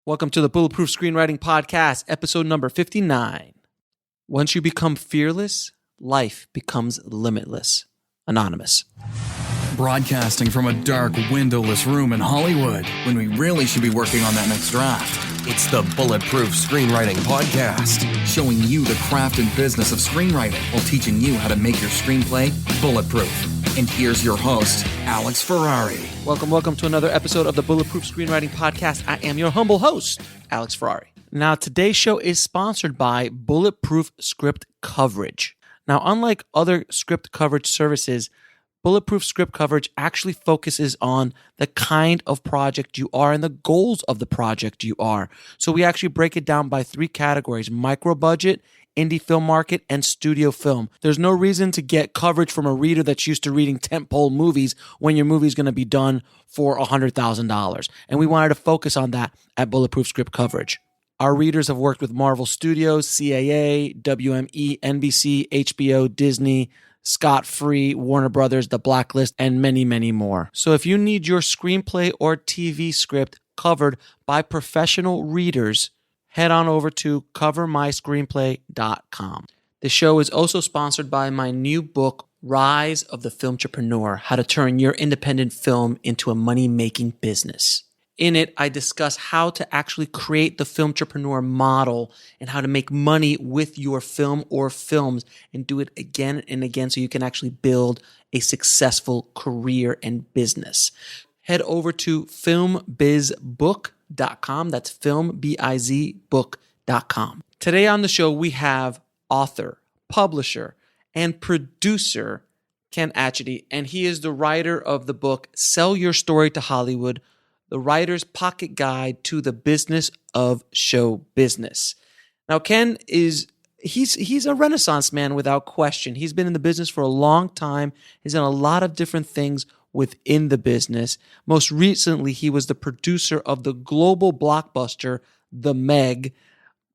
Welcome to the Bulletproof Screenwriting Podcast, episode number 59. Once you become fearless, life becomes limitless. Anonymous. Broadcasting from a dark, windowless room in Hollywood when we really should be working on that next draft. It's the Bulletproof Screenwriting Podcast, showing you the craft and business of screenwriting while teaching you how to make your screenplay bulletproof. And here's your host, Alex Ferrari. Welcome to another episode of the Bulletproof Screenwriting Podcast. I am your humble host, Alex Ferrari. Now, today's show is sponsored by Bulletproof Script Coverage. Now, unlike other script coverage services, Bulletproof Script Coverage actually focuses on the kind of project you are and the goals of the project you are. So we actually break it down by three categories: micro budget, indie film market, and studio film. There's no reason to get coverage from a reader that's used to reading tentpole movies when your movie's going to be done for $100,000. And we wanted to focus on that at Bulletproof Script Coverage. Our readers have worked with Marvel Studios, CAA, WME, NBC, HBO, Disney, Scott Free, Warner Brothers, The Blacklist, and many, many more. So if you need your screenplay or TV script covered by professional readers, head on over to covermyscreenplay.com. The show is also sponsored by my new book, Rise of the Filmtrepreneur: How to Turn Your Independent Film into a Money-Making Business. In it, I discuss how to actually create the filmtrepreneur model and how to make money with your film or films and do it again and again so you can actually build a successful career and business. Head over to filmbizbook.com. That's filmbizbook.com. Today on the show, we have author, publisher, and producer Ken Atchity, and he is the writer of the book Sell Your Story to Hollywood: The Writer's Pocket Guide to the Business of Show Business. Now, Ken he's a Renaissance man without question. He's been in the business for a long time. He's done a lot of different things within the business. Most recently, he was the producer of the global blockbuster The Meg,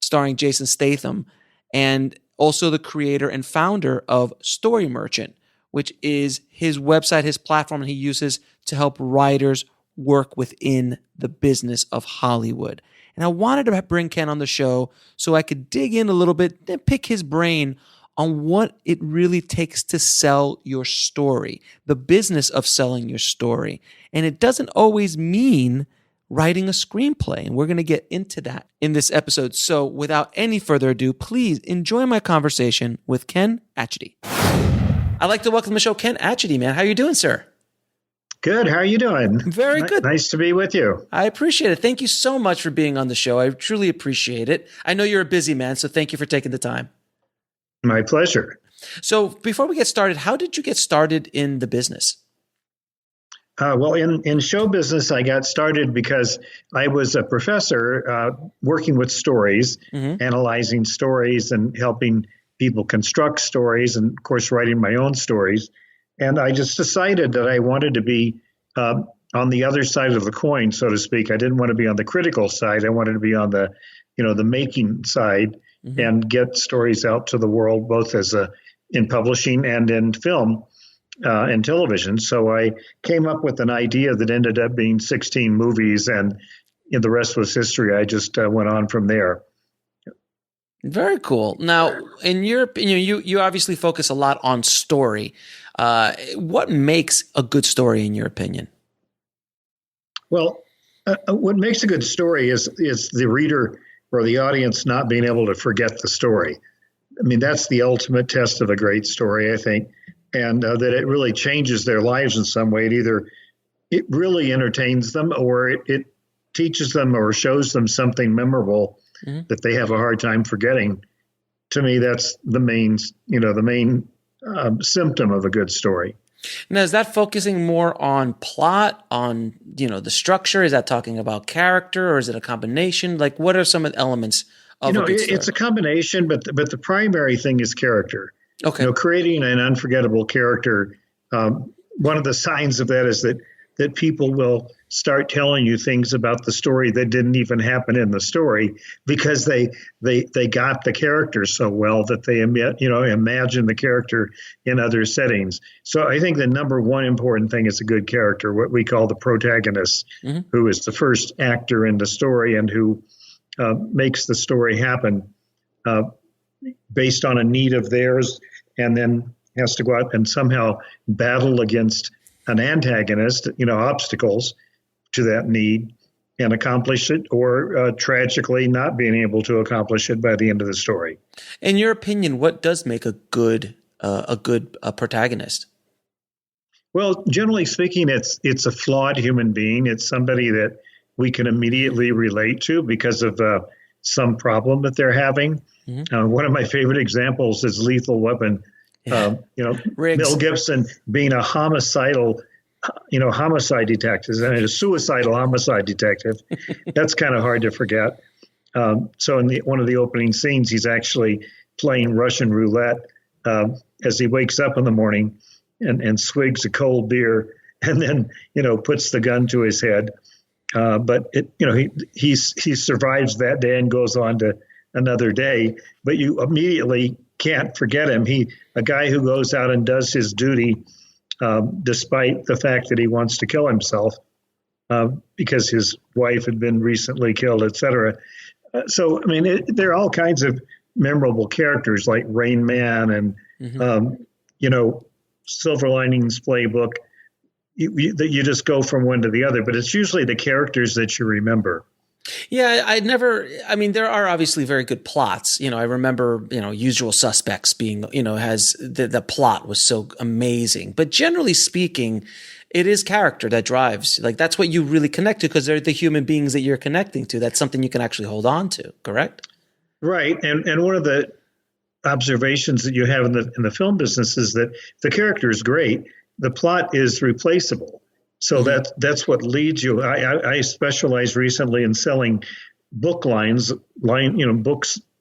starring Jason Statham, and also the creator and founder of Story Merchant, which is his website, his platform he uses to help writers work within the business of Hollywood. And I wanted to bring Ken on the show so I could dig in a little bit and pick his brain on what it really takes to sell your story, the business of selling your story. And it doesn't always mean writing a screenplay. And we're going to get into that in this episode. So without any further ado, please enjoy my conversation with Ken Atchity. I'd like to welcome to the show Ken Atchity, man. How are you doing, sir? Good. How are you doing? Very good. Nice to be with you. I appreciate it. Thank you so much for being on the show. I truly appreciate it. I know you're a busy man, so thank you for taking the time. My pleasure. So before we get started, how did you get started in the business? Well, in show business, I got started because I was a professor working with stories, analyzing stories and helping people construct stories, and of course, writing my own stories. And I just decided that I wanted to be on the other side of the coin, so to speak. I didn't want to be on the critical side. I wanted to be on the making side and get stories out to the world, both in publishing and in film and television. So I came up with an idea that ended up being 16 movies, and the rest was history. I just went on from there. Very cool. Now, in your opinion, you obviously focus a lot on story. What makes a good story, in your opinion? Well, what makes a good story is the reader or the audience not being able to forget the story. I mean, that's the ultimate test of a great story, I think, and that it really changes their lives in some way. It really entertains them, or it teaches them or shows them something memorable that they have a hard time forgetting. To me, that's the main symptom of a good story. Now, is that focusing more on plot, on the structure? Is that talking about character, or is it a combination? Like, what are some of the elements of a good story? It's a combination, but the primary thing is character. Okay. Creating an unforgettable character. One of the signs of that is that people will start telling you things about the story that didn't even happen in the story because they got the character so well that they imagine the character in other settings. So I think the number one important thing is a good character, what we call the protagonist, who is the first actor in the story and who makes the story happen based on a need of theirs, and then has to go out and somehow battle against an antagonist, obstacles to that need, and accomplish it, or tragically not being able to accomplish it by the end of the story. In your opinion, what does make a good protagonist? Well, generally speaking, it's a flawed human being. It's somebody that we can immediately relate to because of some problem that they're having. One of my favorite examples is Lethal Weapon. Mel Gibson being a homicide detective and a suicidal homicide detective. That's kind of hard to forget. So in one of the opening scenes, he's actually playing Russian roulette as he wakes up in the morning and swigs a cold beer and then, puts the gun to his head. But he survives that day and goes on to another day, but you immediately can't forget him. A guy who goes out and does his duty, despite the fact that he wants to kill himself because his wife had been recently killed, etc. So, there are all kinds of memorable characters like Rain Man and, Silver Linings Playbook. You just go from one to the other, but it's usually the characters that you remember. Yeah, there are obviously very good plots. I remember, Usual Suspects being, has the plot was so amazing. But generally speaking, it is character that drives. Like, that's what you really connect to because they're the human beings that you're connecting to. That's something you can actually hold on to, correct? Right. And one of the observations that you have in the film business is that the character is great. The plot is replaceable. So that's what leads you. I specialize recently in selling books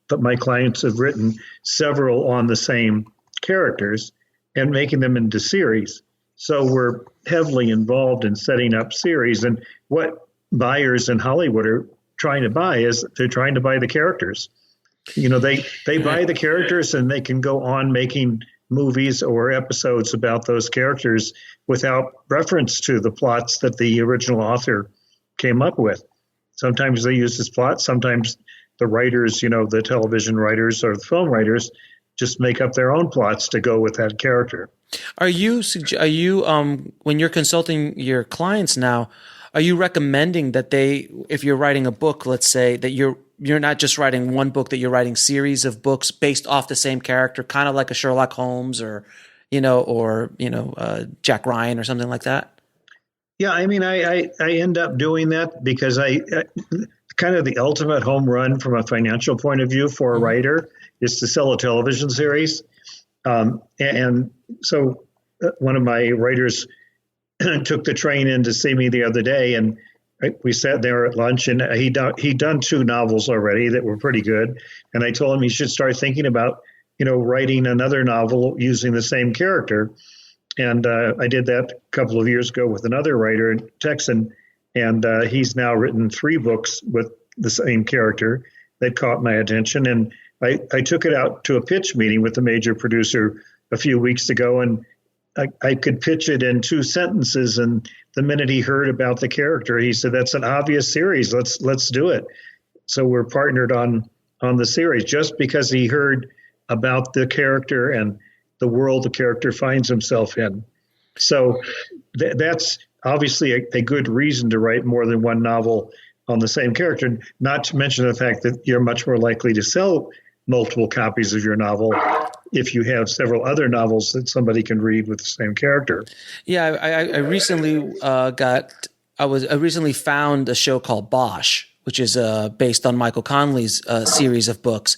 that my clients have written, several on the same characters, and making them into series. So we're heavily involved in setting up series. And what buyers in Hollywood are trying to buy is they're trying to buy the characters. They buy the characters and they can go on making movies or episodes about those characters without reference to the plots that the original author came up with. Sometimes they use this plot. Sometimes the writers, the television writers or the film writers, just make up their own plots to go with that character. Are you when you're consulting your clients now, are you recommending that if you're writing a book, let's say that you're not just writing one book, that you're writing series of books based off the same character, kind of like a Sherlock Holmes or Jack Ryan or something like that? Yeah, I end up doing that because I kind of the ultimate home run from a financial point of view for a writer is to sell a television series. And so one of my writers took the train in to see me the other day, and we sat there at lunch, and he'd done 2 novels already that were pretty good. And I told him he should start thinking about, writing another novel using the same character. And I did that a couple of years ago with another writer, Texan, and he's now written 3 books with the same character that caught my attention. And I took it out to a pitch meeting with the major producer a few weeks ago, and I could pitch it in 2 sentences. And the minute he heard about the character, he said, "That's an obvious series. Let's do it." So we're partnered on the series just because he heard about the character and the world the character finds himself in. So that's obviously a good reason to write more than one novel on the same character, not to mention the fact that you're much more likely to sell multiple copies of your novel if you have several other novels that somebody can read with the same character. Yeah, I recently recently found a show called Bosch, which is based on Michael Connelly's series of books.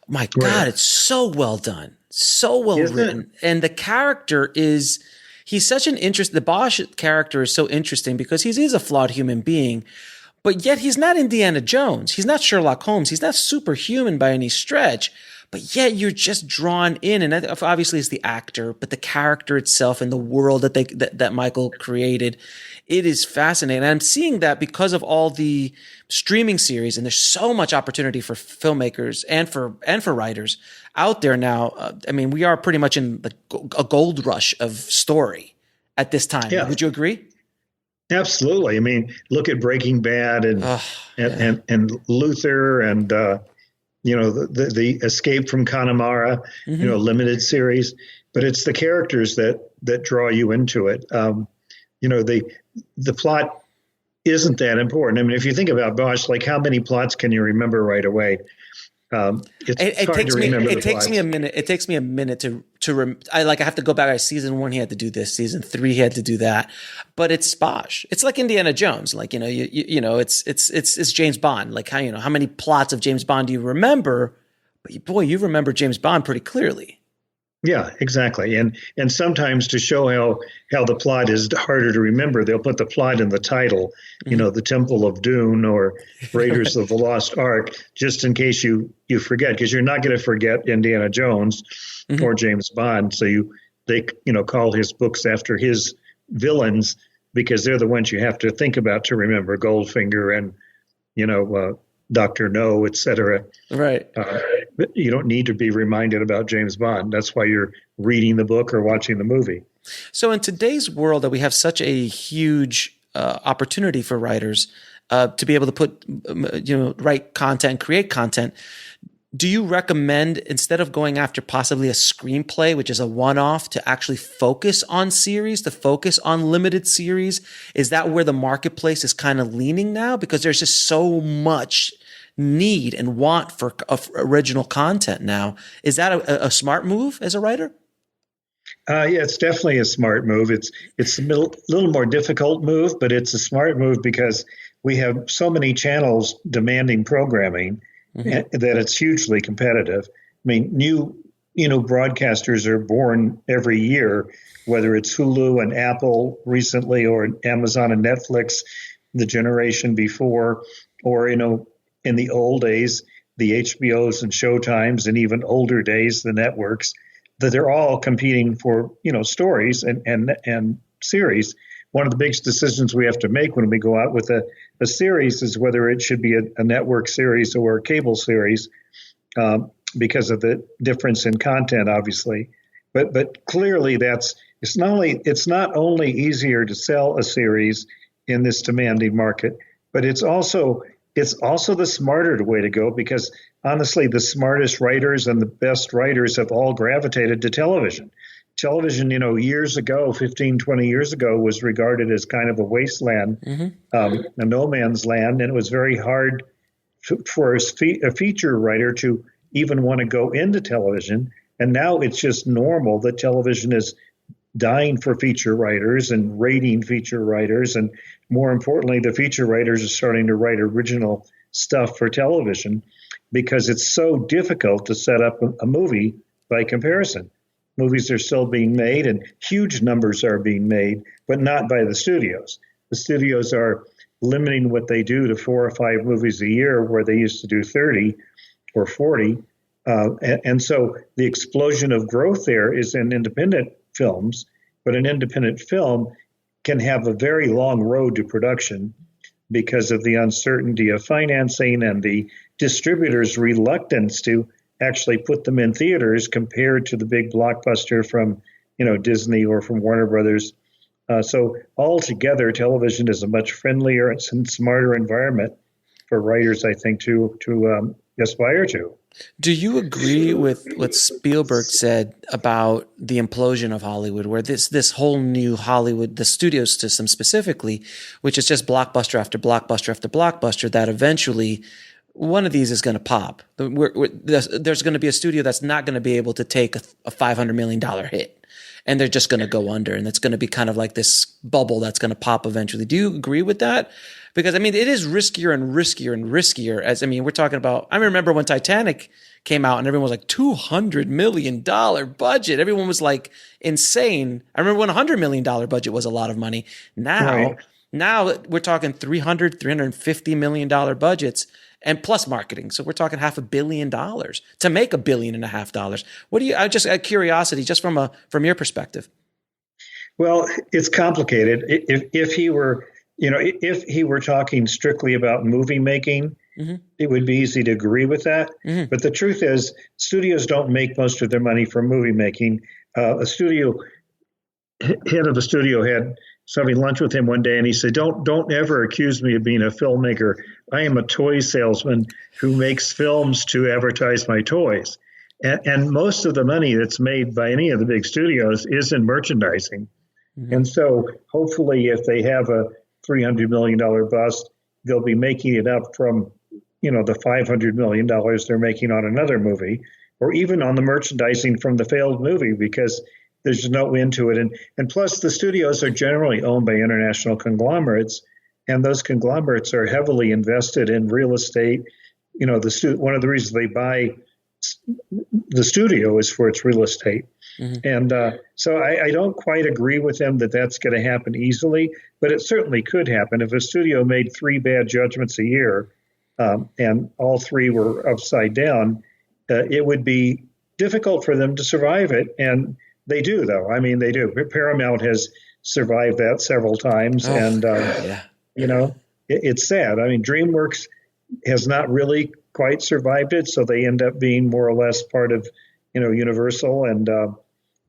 My God, it's so well done, so well written, and the character he's such an the Bosch character is so interesting because he is a flawed human being, but yet he's not Indiana Jones, he's not Sherlock Holmes, he's not superhuman by any stretch. but yet you're just drawn in. And that obviously it's the actor, but the character itself and the world that Michael created, it is fascinating. And I'm seeing that because of all the streaming series, and there's so much opportunity for filmmakers and for writers out there now. I mean, we are pretty much in a gold rush of story at this time. Yeah. Would you agree? Absolutely. I mean, look at Breaking Bad and Luther and the Escape from Connemara, limited series. But it's the characters that draw you into it. The plot isn't that important. I mean, if you think about Bosch, like how many plots can you remember right away? It takes me a minute. It takes me a minute to I have to go back. Season 1, he had to do this. Season 3, he had to do that. But it's Bosch. It's like Indiana Jones. Like, it's James Bond. Like how many plots of James Bond do you remember? But boy, you remember James Bond pretty clearly. Yeah, exactly. And sometimes to show how the plot is harder to remember, they'll put the plot in the title, the Temple of Doom or Raiders of the Lost Ark, just in case you forget, because you're not going to forget Indiana Jones or James Bond. So they call his books after his villains because they're the ones you have to think about to remember, Goldfinger and, Dr. No, et cetera. Right. But you don't need to be reminded about James Bond. That's why you're reading the book or watching the movie. So in today's world that we have such a huge opportunity for writers to be able to put, write content, create content, do you recommend, instead of going after possibly a screenplay, which is a one-off, to actually focus on series, to focus on limited series? Is that where the marketplace is kind of leaning now? Because there's just so much need and want for original content now. Is that a smart move as a writer? Yeah, it's definitely a smart move. It's a little more difficult move, but it's a smart move because we have so many channels demanding programming that it's hugely competitive. I mean, new broadcasters are born every year, whether it's Hulu and Apple recently or Amazon and Netflix the generation before, or in the old days, the HBOs and Showtimes, and even older days, the networks, that they're all competing for, stories and series. One of the biggest decisions we have to make when we go out with a series is whether it should be a network series or a cable series, because of the difference in content, obviously. But clearly it's not only easier to sell a series in this demanding market, but it's also the smarter way to go, because honestly, the smartest writers and the best writers have all gravitated to television. Television, years ago, 15, 20 years ago, was regarded as kind of a wasteland, a no man's land. And it was very hard for a feature writer to even want to go into television. And now it's just normal that television is dying for feature writers and rating feature writers. And more importantly, the feature writers are starting to write original stuff for television because it's so difficult to set up a movie by comparison. Movies are still being made and huge numbers are being made, but not by the studios. The studios are limiting what they do to 4 or 5 movies a year, where they used to do 30 or 40. And so the explosion of growth there is in independent films, but an independent film can have a very long road to production because of the uncertainty of financing and the distributors' reluctance to actually put them in theaters compared to the big blockbuster from, Disney or from Warner Brothers. So altogether, television is a much friendlier and smarter environment for writers, I think, to aspire to. Do you agree with what Spielberg said about the implosion of Hollywood, where this whole new Hollywood, the studio system specifically, which is just blockbuster after blockbuster after blockbuster, that eventually one of these is going to pop. There's going to be a studio that's not going to be able to take a $500 million hit, and they're just going to go under, and it's going to be kind of like this bubble that's going to pop eventually. Do you agree with that? Because, it is riskier and riskier and riskier. We're talking about, I remember when Titanic came out and everyone was like, $200 million budget. Everyone was like insane. I remember when $100 million budget was a lot of money. Now we're talking $350 million budgets. and plus marketing. So we're talking $500 million to make $1.5 billion. What do you? I just out of curiosity, just from your perspective. Well, it's complicated. If he were, if he were talking strictly about movie making, it would be easy to agree with that. But the truth is, studios don't make most of their money from movie making. A studio head of a studio had having lunch with him one day, and he said, "Don't ever accuse me of being a filmmaker. I am a toy salesman who makes films to advertise my toys." And most of the money that's made by any of the big studios is in merchandising. And so hopefully if they have a $300 million bust, they'll be making it up from, the $500 million they're making on another movie, or even on the merchandising from the failed movie, because there's no end to it. And plus the studios are generally owned by international conglomerates, and those conglomerates are heavily invested in real estate. One of the reasons they buy the studio is for its real estate. And so I don't quite agree with him that that's going to happen easily, but it certainly could happen. If a studio made 3 bad judgments a year and all 3 were upside down, it would be difficult for them to survive it. And they do, though. I mean, they do. Paramount has survived that several times. It's sad. I mean, DreamWorks has not really quite survived it, so they end up being more or less part of, Universal, and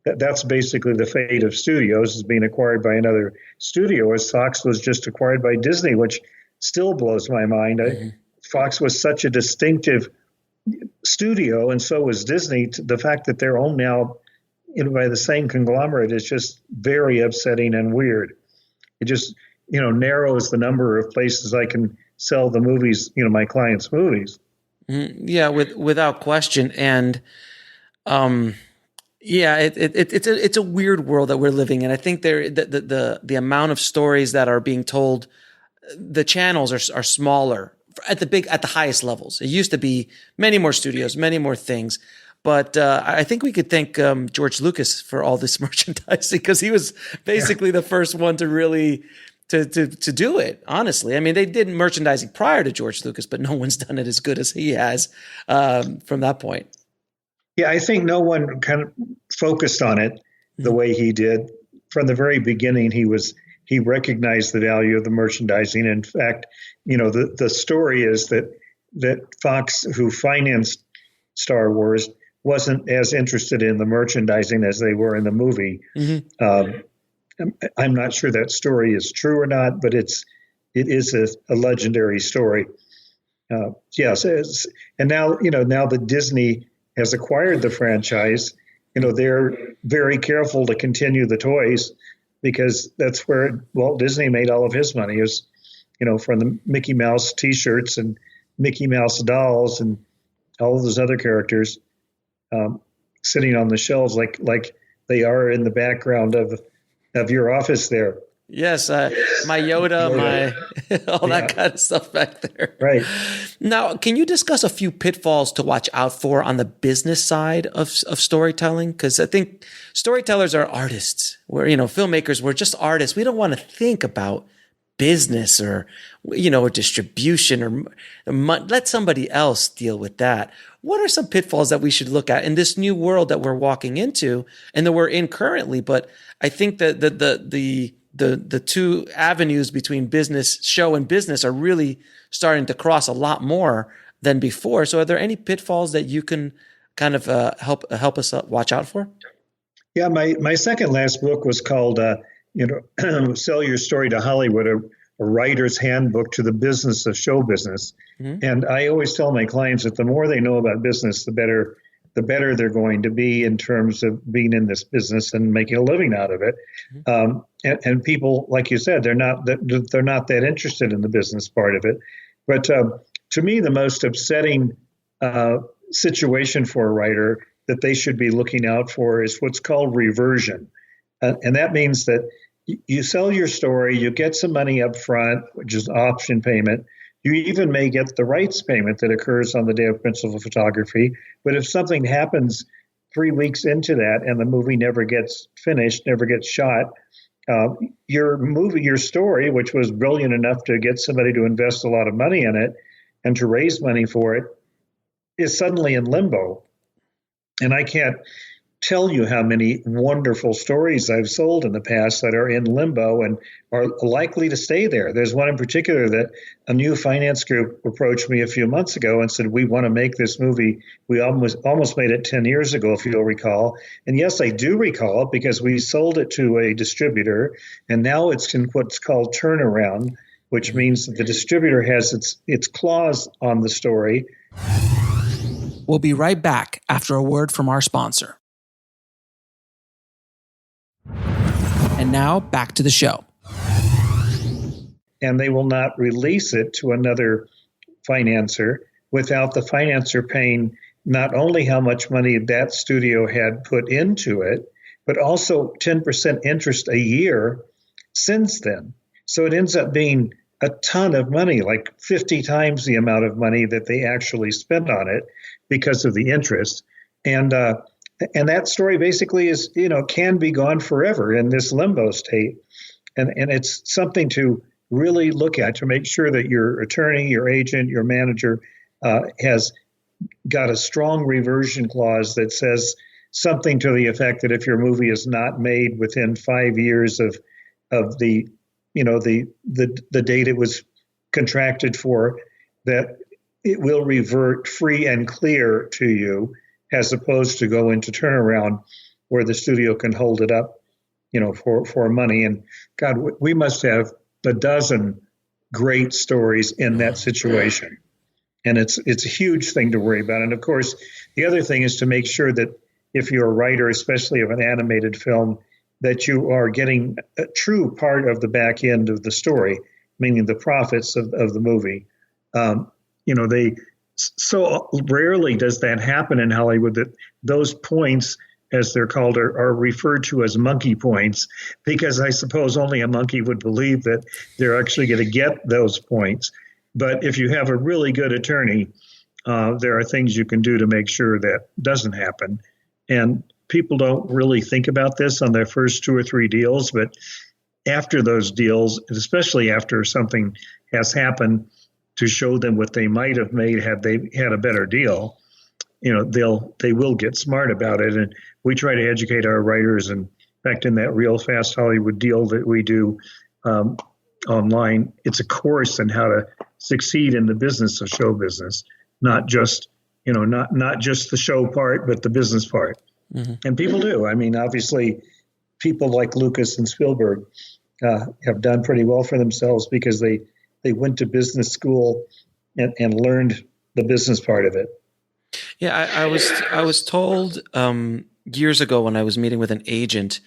that's basically the fate of studios, is being acquired by another studio, as Fox was just acquired by Disney, which still blows my mind. Fox was such a distinctive studio, and so was Disney. The fact that they're owned now by the same conglomerate is just very upsetting and weird. It just, narrows the number of places I can sell the movies, my clients' movies. Yeah, without question. And it's a weird world that we're living in. I think the amount of stories that are being told, the channels are smaller at the highest levels. It used to be many more studios, many more things. But I think we could thank George Lucas for all this merchandising, because he was basically the first one to really to do it. Honestly, I mean, they did merchandising prior to George Lucas, but no one's done it as good as he has from that point. Yeah, I think no one kind of focused on it the way he did. From the very beginning, he recognized the value of the merchandising. In fact, the story is that Fox, who financed Star Wars, wasn't as interested in the merchandising as they were in the movie. I'm not sure that story is true or not, but it is a legendary story. Yes, and now that Disney has acquired the franchise, they're very careful to continue the toys, because that's where Walt Disney made all of his money, is from the Mickey Mouse T-shirts and Mickey Mouse dolls and all of those other characters sitting on the shelves like they are in the background of your office there. Yes, my Yoda, all that kind of stuff back there. Right. Now, can you discuss a few pitfalls to watch out for on the business side of storytelling? Because I think storytellers are artists. We're, filmmakers, we're just artists. We don't want to think about business or, or distribution or let somebody else deal with that. What are some pitfalls that we should look at in this new world that we're walking into and that we're in currently? But I think that the two avenues between show and business are really starting to cross a lot more than before. So are there any pitfalls that you can kind of help us watch out for? Yeah, my second last book was called Sell Your Story to Hollywood, a writer's handbook to the business of show business. And I always tell my clients that the more they know about business, the better they're going to be in terms of being in this business and making a living out of it. And people, like you said, they're not that interested in the business part of it. But to me, the most upsetting situation for a writer that they should be looking out for is what's called reversion. And that means that you sell your story, you get some money up front, which is option payment. You even may get the rights payment that occurs on the day of principal photography. But if something happens 3 weeks into that and the movie never gets finished, never gets shot, your story, which was brilliant enough to get somebody to invest a lot of money in it, and to raise money for it is suddenly in limbo. And I can't tell you how many wonderful stories I've sold in the past that are in limbo and are likely to stay there. There's one in particular that a new finance group approached me a few months ago and said, we want to make this movie. We almost made it 10 years ago, if you'll recall. And yes, I do recall it because we sold it to a distributor, and now it's in what's called turnaround, which means that the distributor has its claws on the story. We'll be right back after a word from our sponsor. And now back to the show. And they will not release it to another financer without the financer paying not only how much money that studio had put into it, but also 10% interest a year since then. So it ends up being a ton of money, like 50 times the amount of money that they actually spent on it because of the interest. And that story basically is, can be gone forever in this limbo state. And it's something to really look at to make sure that your attorney, your agent, your manager has got a strong reversion clause that says something to the effect that if your movie is not made within 5 years of the date it was contracted for, that it will revert free and clear to you, as opposed to go into turnaround where the studio can hold it up, for money. And God, we must have a dozen great stories in that situation. And it's a huge thing to worry about. And of course, the other thing is to make sure that if you're a writer, especially of an animated film, that you are getting a true part of the back end of the story, meaning the profits of the movie. They so rarely does that happen in Hollywood that those points, as they're called, are referred to as monkey points, because I suppose only a monkey would believe that they're actually going to get those points. But if you have a really good attorney, there are things you can do to make sure that doesn't happen. And people don't really think about this on their first 2 or 3 deals, but after those deals, especially after something has happened to show them what they might have made had they had a better deal, they will get smart about it. And we try to educate our writers. And in fact, in that Real Fast Hollywood deal that we do online, it's a course in how to succeed in the business of show business, not just the show part, but the business part. Mm-hmm. And people do. I mean, obviously, people like Lucas and Spielberg have done pretty well for themselves because they went to business school and learned the business part of it. Yeah, I was told years ago when I was meeting with an agent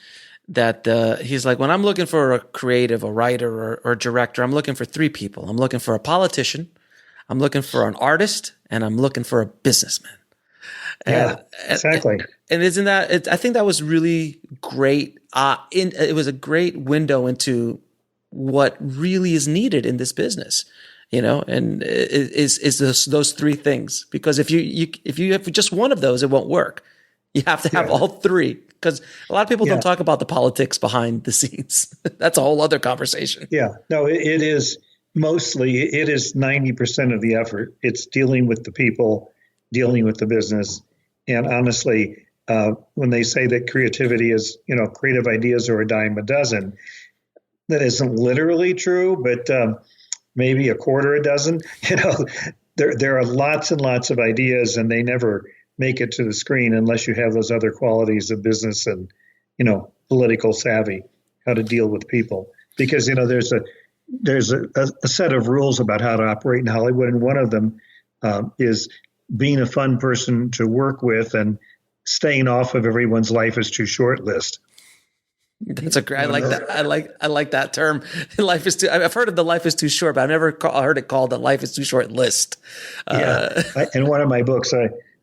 that he's like, when I'm looking for a creative, a writer, or a director, I'm looking for 3 people. I'm looking for a politician, I'm looking for an artist, and I'm looking for a businessman. Yeah, exactly. And isn't that? I think that was really great. It was a great window into what really is needed in this business, and is those 3 things. Because if you have just one of those, it won't work. You have to have all 3. Because a lot of people don't talk about the politics behind the scenes. That's a whole other conversation. Yeah, no, it is mostly, it is 90% of the effort. It's dealing with the people, dealing with the business. And honestly, when they say that creativity is, creative ideas are a dime a dozen, that isn't literally true, but maybe a quarter a dozen. There are lots and lots of ideas, and they never make it to the screen unless you have those other qualities of business and, political savvy, how to deal with people. Because, there's a set of rules about how to operate in Hollywood, and one of them is being a fun person to work with and staying off of everyone's life is too short list. That's a great. I like that. I like that term. Life is too. I've heard of the life is too short, but I've never heard it called the life is too short list. In one of my books,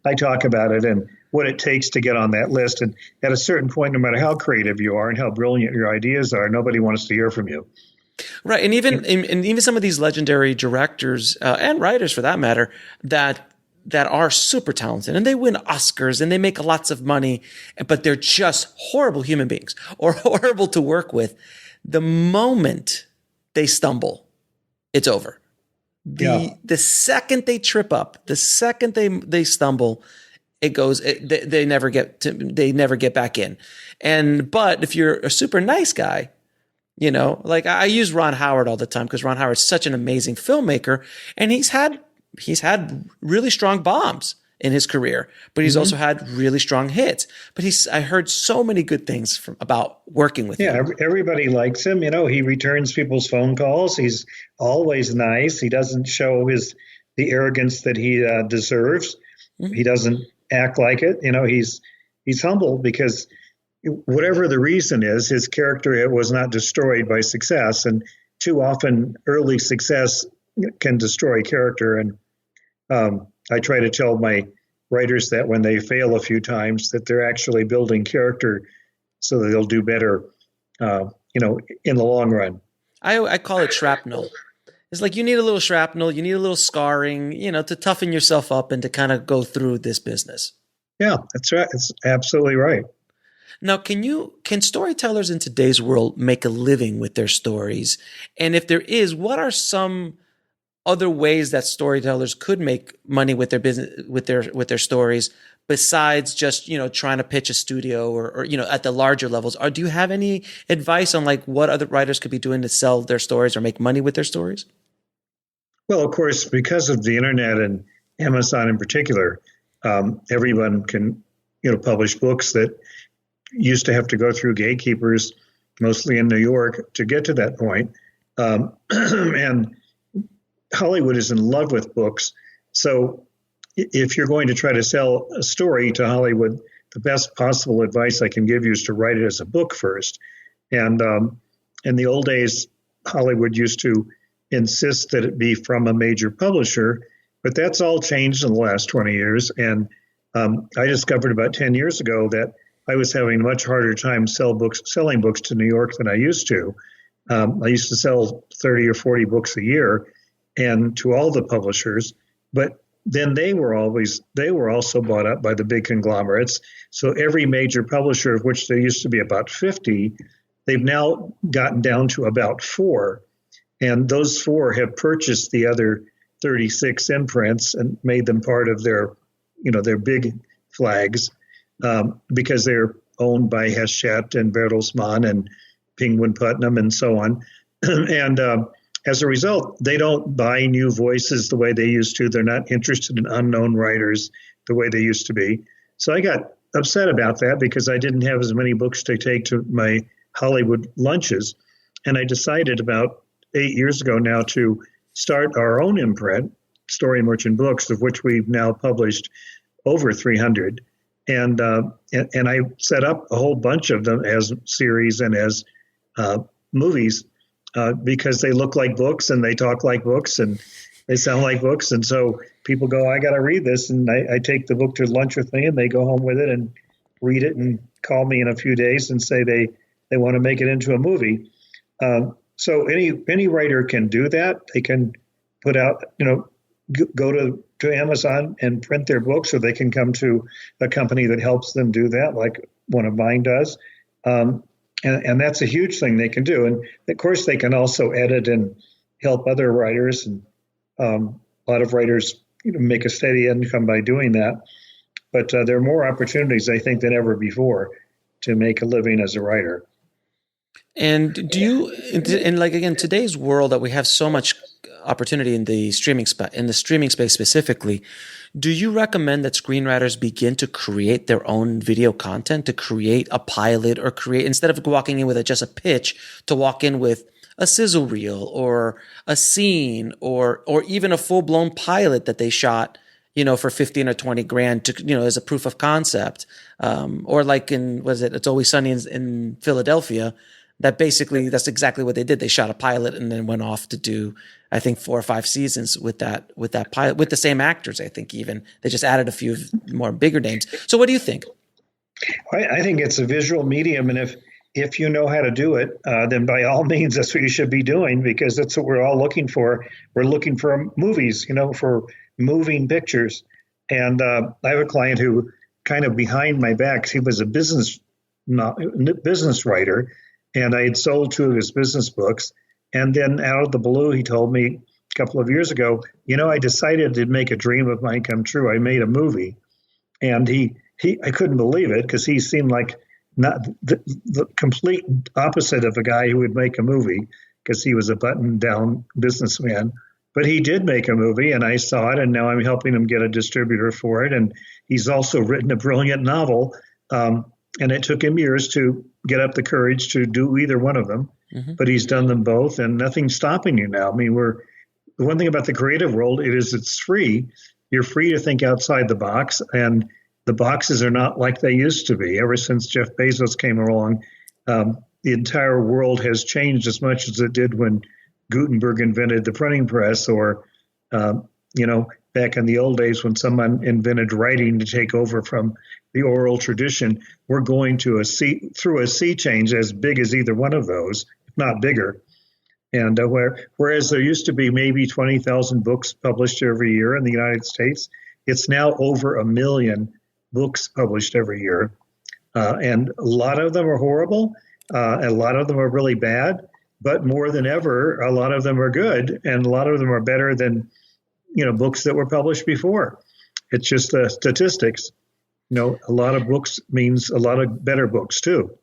I talk about it and what it takes to get on that list. And at a certain point, no matter how creative you are and how brilliant your ideas are, nobody wants to hear from you. Right, and even some of these legendary directors and writers, for that matter, that are super talented and they win Oscars and they make lots of money, but they're just horrible human beings or horrible to work with. The moment they stumble, it's over. The second they trip up, the second they stumble, they never get back in. But if you're a super nice guy, like I use Ron Howard all the time because Ron Howard's such an amazing filmmaker, and he's had really strong bombs in his career, but he's also had really strong hits. But I heard so many good things about working with him. Yeah, everybody likes him. He returns people's phone calls. He's always nice. He doesn't show the arrogance that he deserves. Mm-hmm. He doesn't act like it. He's humble because whatever the reason is, his character was not destroyed by success. And too often early success can destroy character. And I try to tell my writers that when they fail a few times, that they're actually building character so that they'll do better, in the long run. I call it shrapnel. It's like you need a little shrapnel, you need a little scarring, to toughen yourself up and to kind of go through this business. Yeah, that's right. It's absolutely right. Now, can storytellers in today's world make a living with their stories? And if there is, what are some other ways that storytellers could make money with their business, with their stories, besides just, trying to pitch a studio or at the larger levels? Or do you have any advice on like what other writers could be doing to sell their stories or make money with their stories? Well, of course, because of the internet and Amazon in particular, everyone can, publish books that used to have to go through gatekeepers, mostly in New York, to get to that point. And Hollywood is in love with books. So if you're going to try to sell a story to Hollywood, the best possible advice I can give you is to write it as a book first. And in the old days, Hollywood used to insist that it be from a major publisher, but that's all changed in the last 20 years. And I discovered about 10 years ago that I was having a much harder time selling books to New York than I used to. I used to sell 30 or 40 books a year, and to all the publishers, but then they were also bought up by the big conglomerates. So every major publisher, of which there used to be about 50, they've now gotten down to about 4. And those 4 have purchased the other 36 imprints and made them part of their big flags, because they're owned by Hachette and Bertelsmann and Penguin Putnam and so on. And as a result, they don't buy new voices the way they used to. They're not interested in unknown writers the way they used to be. So I got upset about that because I didn't have as many books to take to my Hollywood lunches. And I decided about 8 years ago now to start our own imprint, Story Merchant Books, of which we've now published over 300. And I set up a whole bunch of them as series and as movies, because they look like books and they talk like books and they sound like books. And so people go, I got to read this. And I take the book to lunch with me and they go home with it and read it and call me in a few days and say they want to make it into a movie. So any writer can do that. They can put out, go to Amazon and print their books, or they can come to a company that helps them do that, like one of mine does. And that's a huge thing they can do. And of course, they can also edit and help other writers. And a lot of writers make a steady income by doing that. But there are more opportunities, I think, than ever before to make a living as a writer. And again, today's world that we have so much opportunity in the streaming space specifically, do you recommend that screenwriters begin to create their own video content, to create a pilot, or create, instead of walking in with just a pitch, to walk in with a sizzle reel or a scene or even a full blown pilot that they shot, for 15 or 20 grand to, as a proof of concept, or like It's Always Sunny in Philadelphia. That's exactly what they did. They shot a pilot and then went off to do, I think, 4 or 5 seasons with that pilot, with the same actors. I think even they just added a few more bigger names. So what do you think? I think it's a visual medium. And if you know how to do it, then by all means, that's what you should be doing, because that's what we're all looking for. We're looking for movies, for moving pictures. And I have a client who, kind of behind my back, he was a business writer, and I had sold 2 of his business books. And then out of the blue, he told me, couple of years ago, I decided to make a dream of mine come true. I made a movie, and I couldn't believe it because he seemed like not the complete opposite of a guy who would make a movie because he was a button-down businessman. But he did make a movie, and I saw it, and now I'm helping him get a distributor for it. And he's also written a brilliant novel, and it took him years to get up the courage to do either one of them. Mm-hmm. But he's done them both, and nothing's stopping you now. I mean, the one thing about the creative world it's free. You're free to think outside the box, and the boxes are not like they used to be. Ever since Jeff Bezos came along, the entire world has changed as much as it did when Gutenberg invented the printing press, or, back in the old days when someone invented writing to take over from the oral tradition. We're going through a sea change as big as either one of those, if not bigger. And whereas there used to be maybe 20,000 books published every year in the United States, it's now over 1 million books published every year. And a lot of them are horrible. A lot of them are really bad. But more than ever, a lot of them are good, and a lot of them are better than, books that were published before. It's just the statistics. A lot of books means a lot of better books too.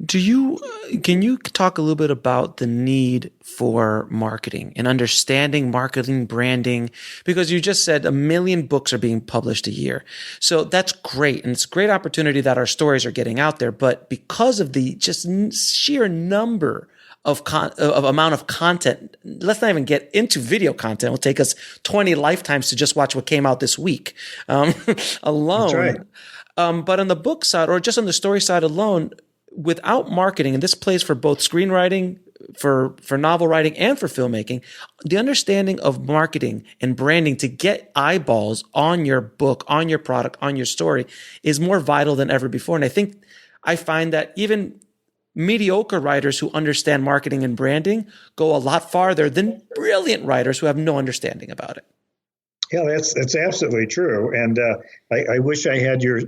Can you talk a little bit about the need for marketing and understanding marketing, branding? Because you just said 1 million books are being published a year. So that's great. And it's a great opportunity that our stories are getting out there. But because of the just sheer number of amount of content, let's not even get into video content. It will take us 20 lifetimes to just watch what came out this week alone. That's right. But on the book side, or just on the story side alone, without marketing, and this plays for both screenwriting, for novel writing, and for filmmaking, the understanding of marketing and branding to get eyeballs on your book, on your product, on your story is more vital than ever before. And I find that even mediocre writers who understand marketing and branding go a lot farther than brilliant writers who have no understanding about it. Yeah, that's absolutely true. And I wish I had your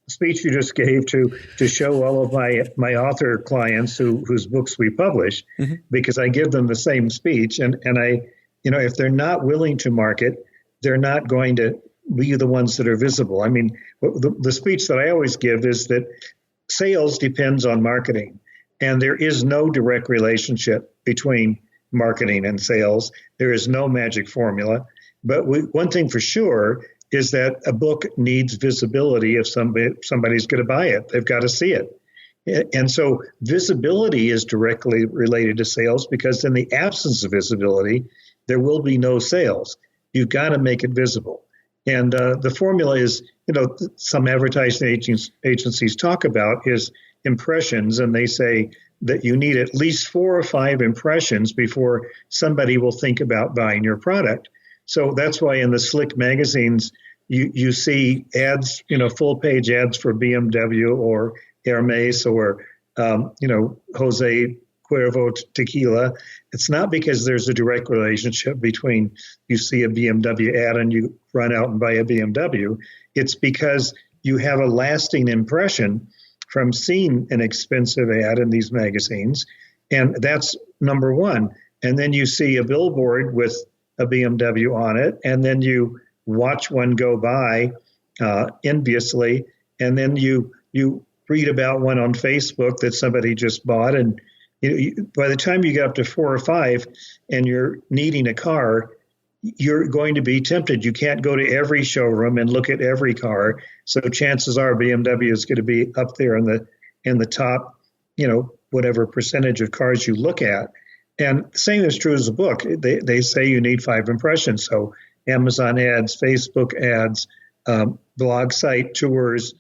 speech you just gave to show all of my author clients whose books we publish, mm-hmm. because I give them the same speech, and I, if they're not willing to market, they're not going to be the ones that are visible. I mean, the speech that I always give is that sales depends on marketing, and there is no direct relationship between marketing and sales. There is no magic formula, but one thing for sure is that a book needs visibility if somebody's going to buy it. They've got to see it. And so visibility is directly related to sales, because in the absence of visibility, there will be no sales. You've got to make it visible. And the formula is, some advertising agencies talk about is impressions, and they say that you need at least 4 or 5 impressions before somebody will think about buying your product. So that's why in the slick magazines, you see ads, full page ads for BMW or Hermes or, Jose Cuervo tequila. It's not because there's a direct relationship between you see a BMW ad and you run out and buy a BMW. It's because you have a lasting impression from seeing an expensive ad in these magazines. And that's number one. And then you see a billboard with a BMW on it, and then you watch one go by enviously, and then you read about one on Facebook that somebody just bought, and by the time you get up to 4 or 5 and you're needing a car, you're going to be tempted. You can't go to every showroom and look at every car, so chances are BMW is going to be up there in the top, whatever percentage of cars you look at. And the same is true as a book. They say you need 5 impressions. So Amazon ads, Facebook ads, blog site tours,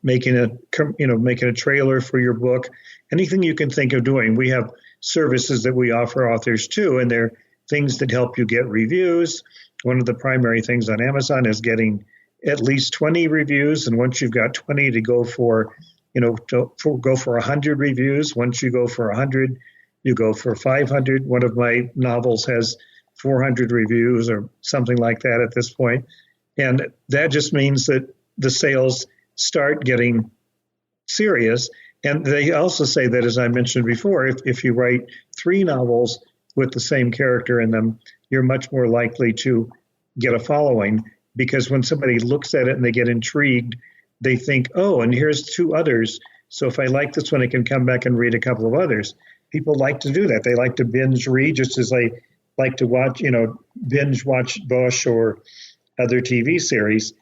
making a trailer for your book, anything you can think of doing. We have services that we offer authors too, and they're things that help you get reviews. One of the primary things on Amazon is getting at least 20 reviews, and once you've got 20, to go for 100 reviews. Once you go for 100, you go for 500. One of my novels has 400 reviews or something like that at this point. And that just means that the sales start getting serious. And they also say that, as I mentioned before, if you write 3 novels with the same character in them, you're much more likely to get a following, because when somebody looks at it and they get intrigued, they think, oh, and here's two others. So if I like this one, I can come back and read a couple of others. People like to do that. They like to binge read, just as they like to watch, binge watch Bosch or other TV series.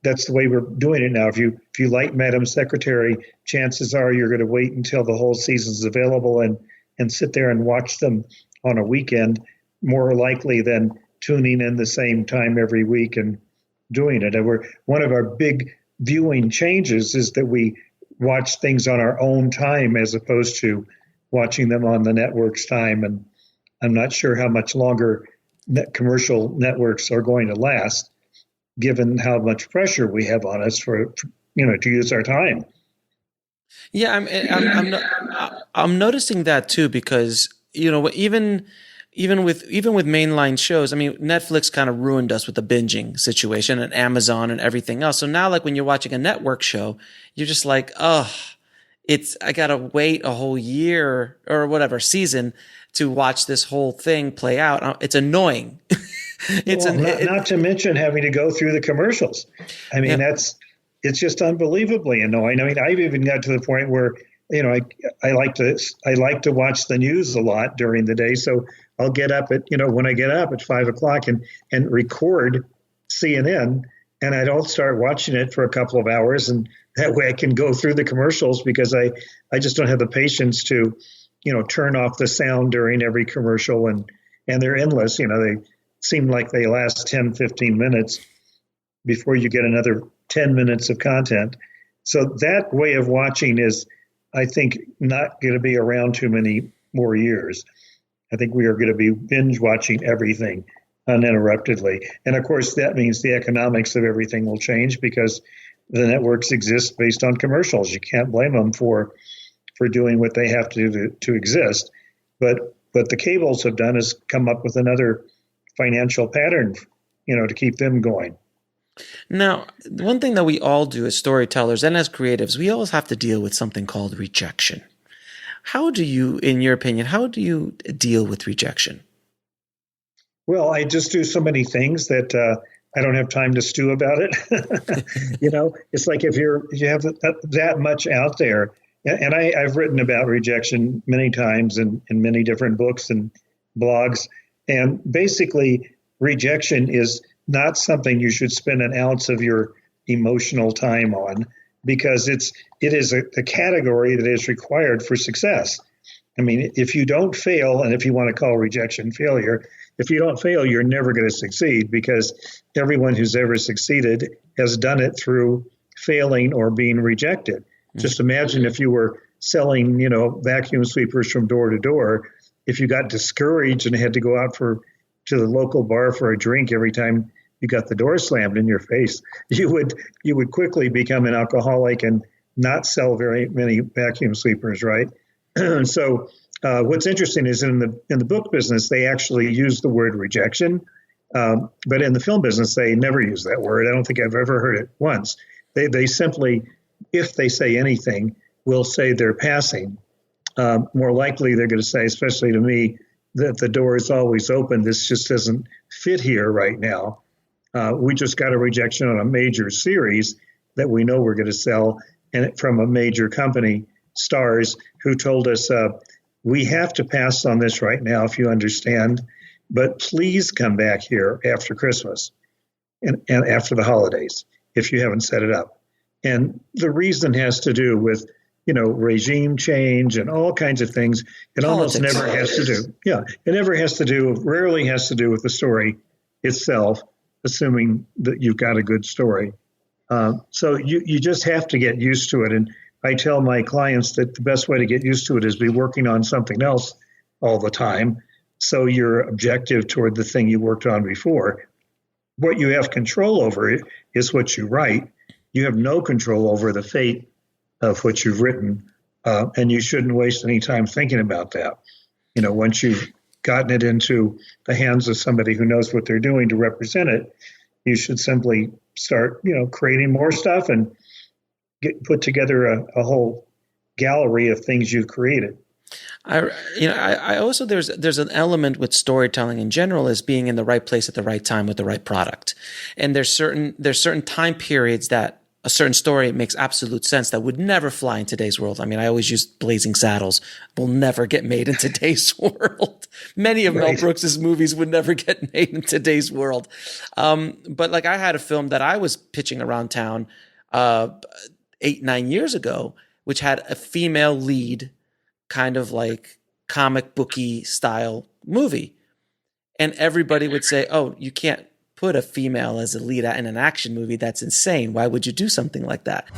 That's the way we're doing it now. If you like Madam Secretary, chances are you're going to wait until the whole season's available and sit there and watch them on a weekend, more likely than tuning in the same time every week and doing it. And one of our big viewing changes is that we watch things on our own time as opposed to watching them on the network's time. And I'm not sure how much longer commercial networks are going to last, given how much pressure we have on us to use our time. Yeah, I'm noticing that too, because even with mainline shows, I mean, Netflix kind of ruined us with the binging situation, and Amazon and everything else. So now, like when you're watching a network show, you're just like, oh, I gotta wait a whole year or whatever season to watch this whole thing play out. It's annoying. Not to mention having to go through the commercials. I mean, it's just unbelievably annoying. I mean, I've even got to the point where, I like to watch the news a lot during the day. So I'll get up when I get up at 5:00 and record CNN, and I don't start watching it for a couple of hours. And that way I can go through the commercials, because I just don't have the patience to, turn off the sound during every commercial, and they're endless. They seem like they last 10, 15 minutes before you get another 10 minutes of content. So that way of watching is, I think, not going to be around too many more years. I think we are going to be binge watching everything uninterruptedly. And of course, that means the economics of everything will change, because the networks exist based on commercials. You can't blame them for doing what they have to do to exist. But what the cables have done is come up with another financial pattern, to keep them going. Now, one thing that we all do as storytellers and as creatives, we always have to deal with something called rejection. How do you, in your opinion, deal with rejection? Well, I just do so many things that I don't have time to stew about it. It's like if you have that much out there, and I've written about rejection many times in many different books and blogs, and basically rejection is not something you should spend an ounce of your emotional time on, because it is a category that is required for success. I mean, if you don't fail, and if you want to call rejection failure, if you don't fail, you're never going to succeed, because everyone who's ever succeeded has done it through failing or being rejected. Mm-hmm. Just imagine if you were selling, vacuum sweepers from door to door. If you got discouraged and had to go out to the local bar for a drink every time you got the door slammed in your face, you would quickly become an alcoholic and not sell very many vacuum sweepers, right? So what's interesting is in the book business, they actually use the word rejection, but in the film business, they never use that word. I don't think I've ever heard it once. They simply, if they say anything, will say they're passing. More likely, they're going to say, especially to me, that the door is always open. This just doesn't fit here right now. We just got a rejection on a major series that we know we're going to sell, and from a major company, Stars, who told us, we have to pass on this right now, if you understand, but please come back here after Christmas and after the holidays if you haven't set it up. And the reason has to do with, regime change and all kinds of things. It almost never has to do. Yeah, it rarely has to do with the story itself, assuming that you've got a good story. So you just have to get used to it. And I tell my clients that the best way to get used to it is be working on something else all the time, so you're objective toward the thing you worked on before. What you have control over is what you write. You have no control over the fate of what you've written, and you shouldn't waste any time thinking about that. Once you've gotten it into the hands of somebody who knows what they're doing to represent it, you should simply start, creating more stuff and put together a whole gallery of things you've created. I also there's an element with storytelling in general as being in the right place at the right time with the right product, and there's certain time periods that a certain story makes absolute sense that would never fly in today's world. I mean, I always use Blazing Saddles will never get made in today's world. Many of Mel Brooks's movies would never get made in today's world. But like I had a film that I was pitching around town 8-9 years ago, which had a female lead, kind of like comic booky style movie. And everybody would say, oh, you can't put a female as a lead in an action movie. That's insane. Why would you do something like that?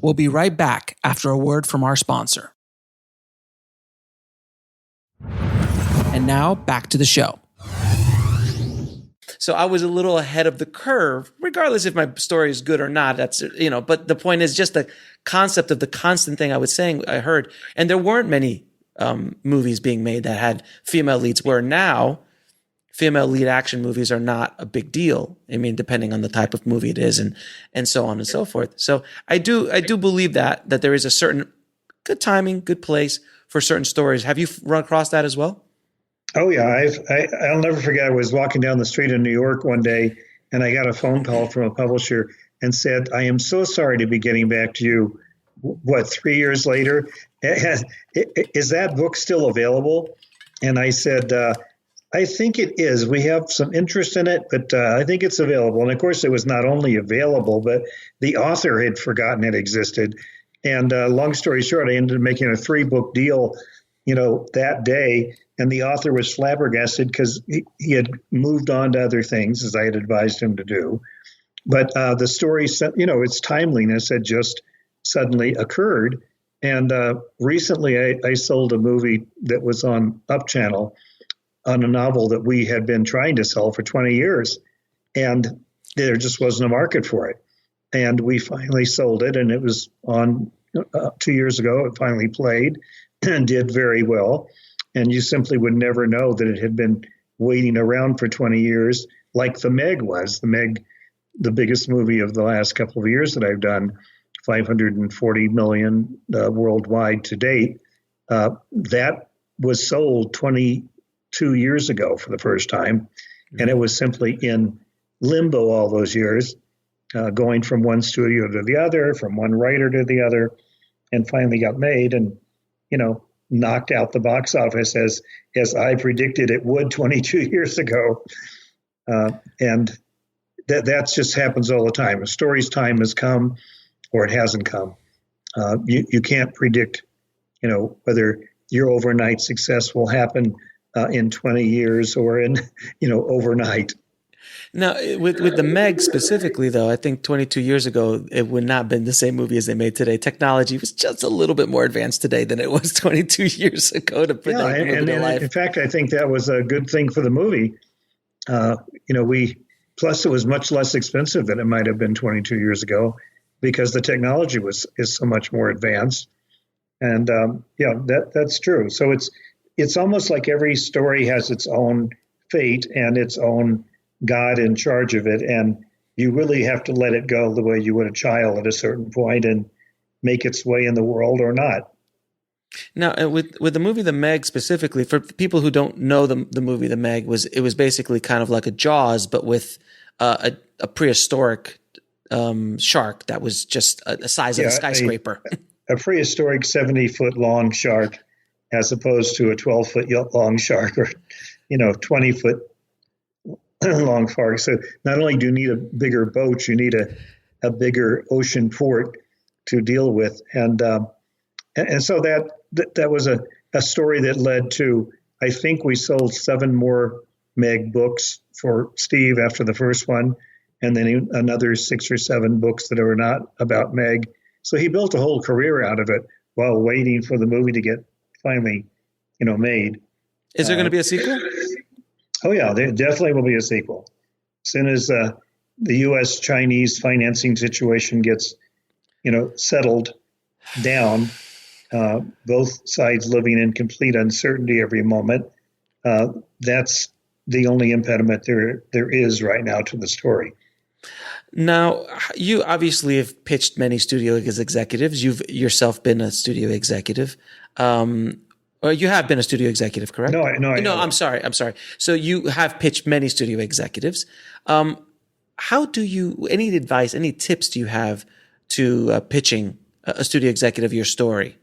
We'll be right back after a word from our sponsor. And now back to the show. So I was a little ahead of the curve, regardless if my story is good or not. That's, but the point is just the concept of the constant thing I heard. And there weren't many movies being made that had female leads, where now female lead action movies are not a big deal. I mean, depending on the type of movie it is and so on and so forth. So I do believe that there is a certain good timing, good place for certain stories. Have you run across that as well? Oh yeah. I'll never forget. I was walking down the street in New York one day and I got a phone call from a publisher and said, I am so sorry to be getting back to you. 3 years later, is that book still available? And I said, I think it is. We have some interest in it, but I think it's available. And of course, it was not only available, but the author had forgotten it existed. And long story short, I ended up making a 3-book deal, that day. And the author was flabbergasted because he had moved on to other things, as I had advised him to do. But the story, its timeliness had just suddenly occurred. And recently I sold a movie that was on Up Channel on a novel that we had been trying to sell for 20 years. And there just wasn't a market for it. And we finally sold it, and it was on 2 years ago. It finally played and did very well. And you simply would never know that it had been waiting around for 20 years, like The Meg was. The Meg, the biggest movie of the last couple of years that I've done, 540 million worldwide to date. That was sold 22 years ago for the first time. And it was simply in limbo all those years, going from one studio to the other, from one writer to the other, and finally got made and, knocked out the box office as I predicted it would 22 years ago. And that just happens all the time. A story's time has come or it hasn't come. You can't predict, whether your overnight success will happen in 20 years or in, overnight. Now, with the Meg specifically, though, I think 22 years ago, it would not have been the same movie as they made today. Technology was just a little bit more advanced today than it was 22 years ago to predict the movie to life. In fact, I think that was a good thing for the movie. Plus it was much less expensive than it might have been 22 years ago because the technology is so much more advanced. And that's true. So it's almost like every story has its own fate and its own God in charge of it, and you really have to let it go the way you would a child at a certain point and make its way in the world or not. Now, with the movie The Meg specifically, for people who don't know the movie The Meg, it was basically kind of like a Jaws, but with a prehistoric shark that was just a size of a skyscraper. A prehistoric 70-foot long shark as opposed to a 12-foot long shark or 20-foot long shark. So not only do you need a bigger boat, you need a bigger ocean port to deal with. And so that was a story that led to, I think we sold 7 more Meg books for Steve after the first one, and then another 6 or 7 books that are not about Meg. So he built a whole career out of it while waiting for the movie to get finally, made. Is there going to be a sequel? Oh yeah, there definitely will be a sequel. As soon as the U.S.-Chinese financing situation gets, settled down, both sides living in complete uncertainty every moment, that's the only impediment there is right now to the story. Now, you obviously have pitched many studio executives. You've yourself been a studio executive. Or you have been a studio executive, correct? No, I'm sorry. So you have pitched many studio executives. How do you, any advice, any tips do you have to pitching a studio executive your story?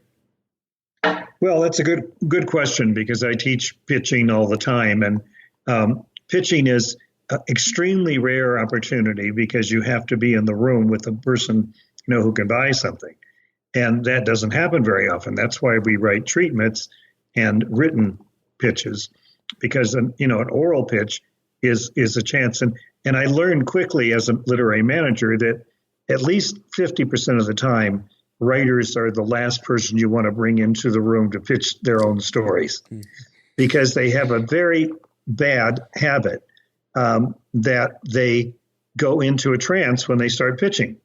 Well, that's a good question because I teach pitching all the time, and pitching is an extremely rare opportunity because you have to be in the room with the person who can buy something, and that doesn't happen very often. That's why we write treatments and written pitches, because an oral pitch is a chance. And I learned quickly as a literary manager that at least 50% of the time, writers are the last person you want to bring into the room to pitch their own stories, because they have a very bad habit that they go into a trance when they start pitching.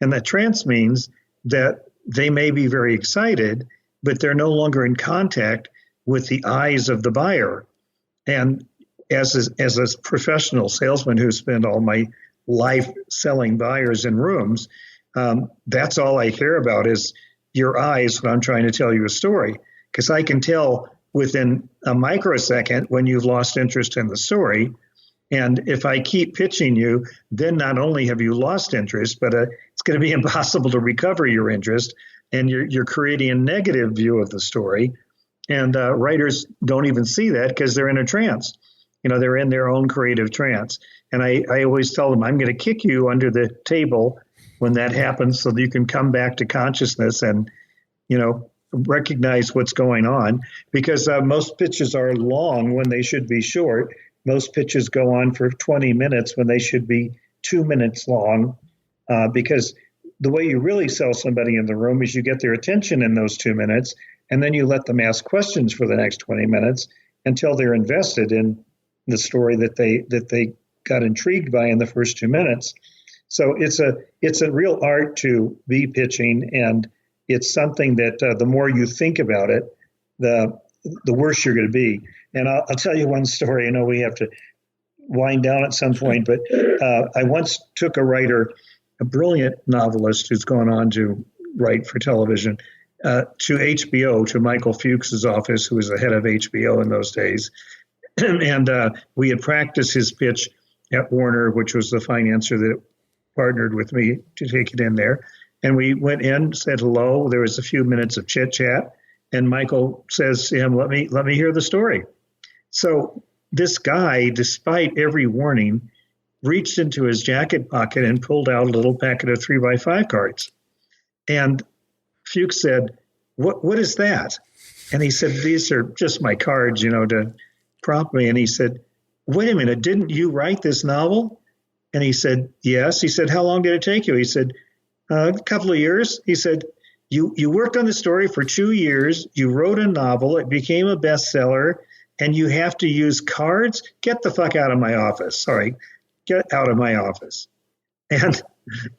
And that trance means that they may be very excited, but they're no longer in contact with the eyes of the buyer. And as a professional salesman who spent all my life selling buyers in rooms, that's all I care about is your eyes when I'm trying to tell you a story, because I can tell within a microsecond when you've lost interest in the story. And if I keep pitching you, then not only have you lost interest, but it's going to be impossible to recover your interest, and you're creating a negative view of the story. And writers don't even see that because they're in a trance. They're in their own creative trance. And I always tell them, I'm going to kick you under the table when that happens so that you can come back to consciousness and, recognize what's going on. Because most pitches are long when they should be short. Most pitches go on for 20 minutes when they should be 2 minutes long, because the way you really sell somebody in the room is you get their attention in those 2 minutes, and then you let them ask questions for the next 20 minutes until they're invested in the story that they got intrigued by in the first 2 minutes. So it's a real art to be pitching, and it's something that the more you think about it, the worse you're going to be. And I'll tell you one story. I know we have to wind down at some point, but I once took a writer, a brilliant novelist who's gone on to write for television, to HBO, to Michael Fuchs's office, who was the head of HBO in those days. And we had practiced his pitch at Warner, which was the financier that partnered with me to take it in there. And we went in, said hello. There was a few minutes of chit chat. And Michael says to him, let me hear the story. So this guy, despite every warning, reached into his jacket pocket and pulled out a little packet of 3x5 cards. And Fuchs said, what is that? And he said, these are just my cards, to prompt me. And he said, wait a minute, didn't you write this novel? And he said, yes. He said, how long did it take you? He said, a couple of years. He said, you worked on the story for 2 years. You wrote a novel. It became a bestseller. And you have to use cards? Get the fuck out of my office. Sorry. Get out of my office. And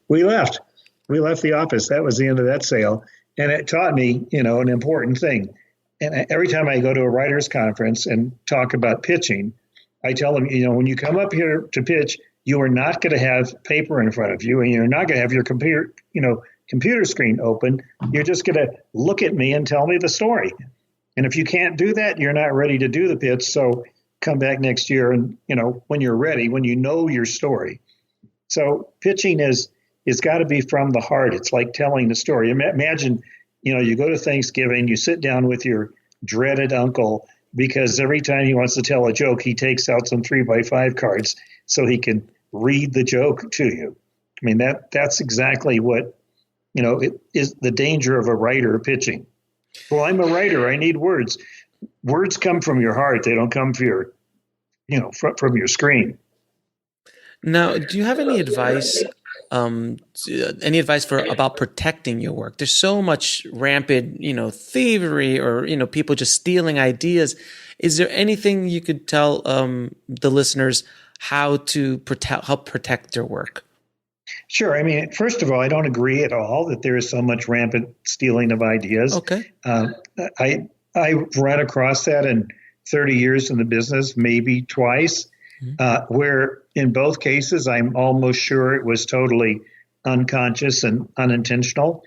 we left. We left the office. That was the end of that sale. And it taught me, an important thing. And every time I go to a writer's conference and talk about pitching, I tell them, when you come up here to pitch, you are not going to have paper in front of you, and you're not going to have your computer screen open. You're just going to look at me and tell me the story. And if you can't do that, you're not ready to do the pitch. So come back next year and, when you're ready, when you know your story. So pitching it's got to be from the heart. It's like telling the story. Imagine, you go to Thanksgiving, you sit down with your dreaded uncle, because every time he wants to tell a joke, he takes out some 3x5 cards so he can read the joke to you. I mean, that's exactly what, it is the danger of a writer pitching. Well, I'm a writer. I need words. Words come from your heart. They don't come from from your screen. Now, do you have any advice? About protecting your work? There's so much rampant, thievery or people just stealing ideas. Is there anything you could tell the listeners how to help protect their work? Sure. I mean, first of all, I don't agree at all that there is so much rampant stealing of ideas. Okay. I ran across that in 30 years in the business, maybe twice. where in both cases, I'm almost sure it was totally unconscious and unintentional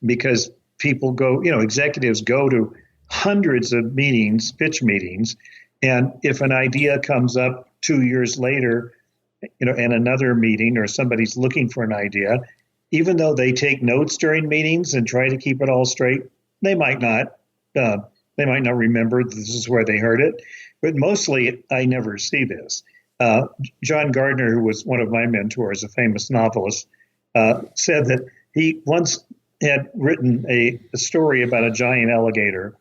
because people go, executives go to hundreds of meetings, pitch meetings. And if an idea comes up 2 years later, in another meeting or somebody's looking for an idea, even though they take notes during meetings and try to keep it all straight, they might not remember this is where they heard it. But mostly, I never see this. John Gardner, who was one of my mentors, a famous novelist, said that he once had written a story about a giant alligator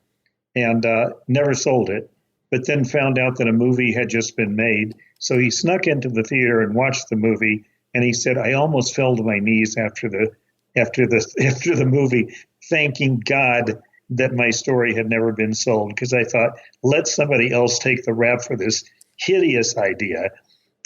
and never sold it, but then found out that a movie had just been made. So he snuck into the theater and watched the movie. And he said, I almost fell to my knees after the movie, thanking God that my story had never been sold, because I thought, let somebody else take the rap for this hideous idea,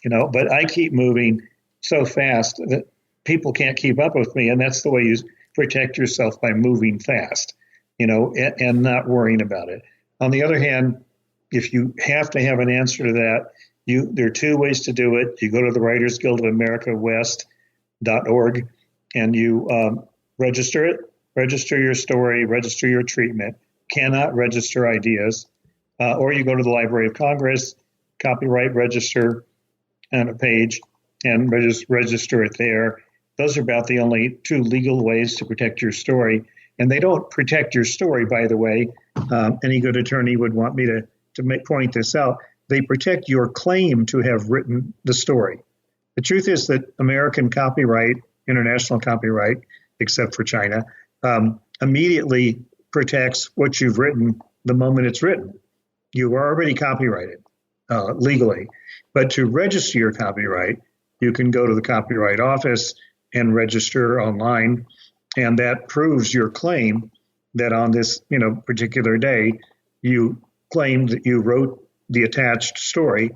but I keep moving so fast that people can't keep up with me. And that's the way you protect yourself, by moving fast, and not worrying about it. On the other hand, if you have to have an answer to that, there are two ways to do it. You go to the Writers Guild of America West.org and you register it, register your story, register your treatment. Cannot register ideas. Or you go to the Library of Congress, copyright register on a page, and register it there. Those are about the only two legal ways to protect your story. And they don't protect your story, by the way. Any good attorney would want me to point this out. They protect your claim to have written the story. The truth is that American copyright, international copyright, except for China, immediately protects what you've written the moment it's written. You are already copyrighted legally. But to register your copyright, you can go to the Copyright Office and register online, and that proves your claim that on this particular day, you claimed that you wrote the attached story.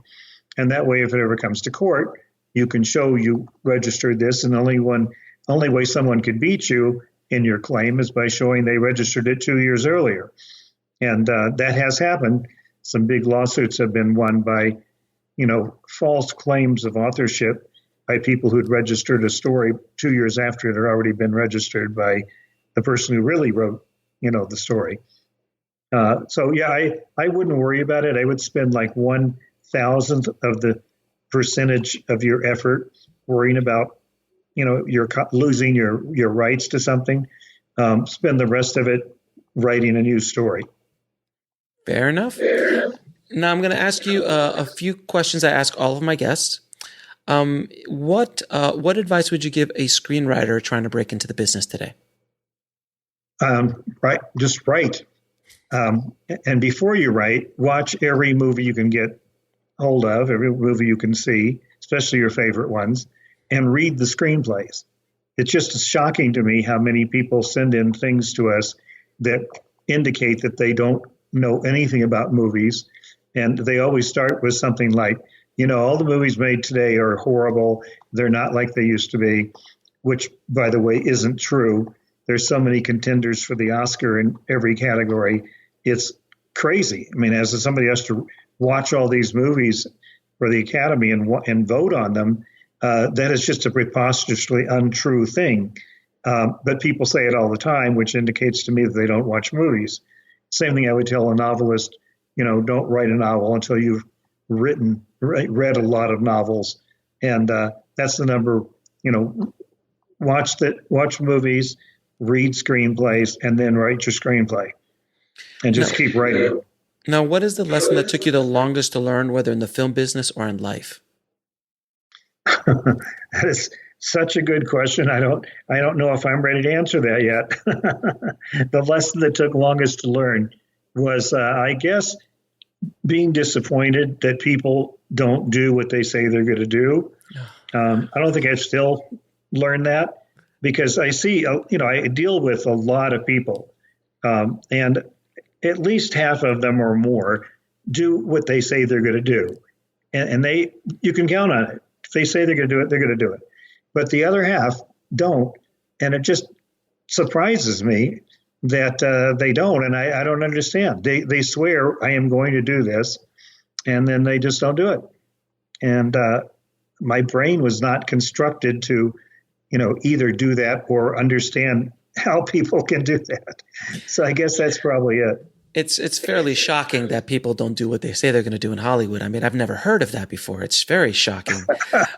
And that way, if it ever comes to court, you can show you registered this. And the only way someone could beat you in your claim is by showing they registered it 2 years earlier. And that has happened. Some big lawsuits have been won by, false claims of authorship by people who'd registered a story 2 years after it had already been registered by the person who really wrote, the story. I wouldn't worry about it. I would spend like 1,000th of the percentage of your effort worrying about, you're losing your rights to something. Spend the rest of it writing a new story. Fair enough. Now I'm going to ask you a few questions I ask all of my guests. What advice would you give a screenwriter trying to break into the business today? Just write. And before you write, watch every movie you can get hold of, every movie you can see, especially your favorite ones, and read the screenplays. It's just shocking to me how many people send in things to us that indicate that they don't know anything about movies. And they always start with something like, all the movies made today are horrible. They're not like they used to be, which, by the way, isn't true. There's so many contenders for the Oscar in every category. It's crazy. I mean, as somebody has to watch all these movies for the Academy and vote on them, that is just a preposterously untrue thing. But people say it all the time, which indicates to me that they don't watch movies. Same thing I would tell a novelist, don't write a novel until you've read a lot of novels. And that's the number, watch movies, read screenplays, and then write your screenplay. And just keep writing. Now, what is the lesson that took you the longest to learn, whether in the film business or in life? That is such a good question. I don't know if I'm ready to answer that yet. The lesson that took longest to learn was, I guess, being disappointed that people don't do what they say they're going to do. I don't think I've still learned that, because I see, I deal with a lot of people, and at least half of them or more do what they say they're going to do. And you can count on it. If they say they're going to do it, they're going to do it. But the other half don't. And it just surprises me that they don't. And I don't understand. They swear, I am going to do this, and then they just don't do it. And my brain was not constructed to, either do that or understand how people can do that. So I guess that's probably it. It's fairly shocking that people don't do what they say they're going to do in Hollywood. I mean, I've never heard of that before. It's very shocking.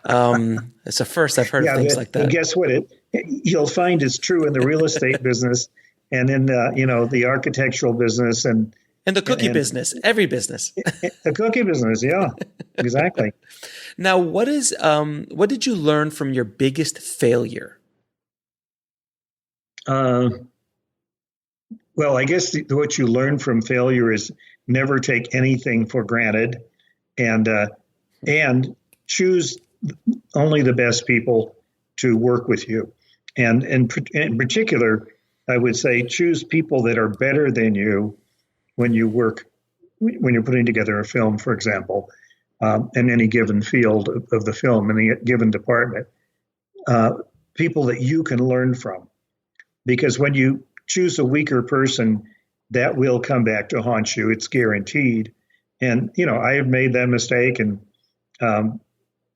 It's the first I've heard of things like that. But guess what? You'll find it's true in the real estate business and in the architectural business and the cookie business, every business. The cookie business, yeah, exactly. Now, what did you learn from your biggest failure? Well, I guess what you learn from failure is never take anything for granted, and choose only the best people to work with you. And in particular, I would say choose people that are better than you when you're putting together a film, for example, in any given field of the film, in a given department. People that you can learn from. Because when you choose a weaker person, that will come back to haunt you. It's guaranteed. And, I have made that mistake and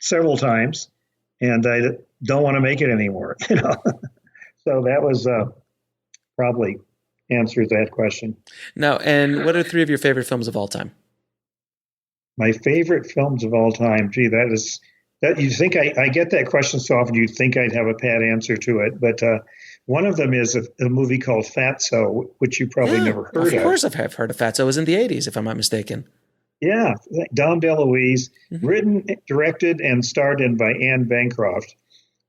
several times, and I don't want to make it anymore. So that was probably answers that question. Now, and what are 3 of your favorite films of all time? My favorite films of all time. Gee, that you think I get that question so often, you'd think I'd have a pat answer to it. But one of them is a movie called Fatso, which you probably never heard of. Of course I've heard of Fatso. It was in the 80s, if I'm not mistaken. Yeah, Dom DeLuise, written, directed, and starred in by Anne Bancroft,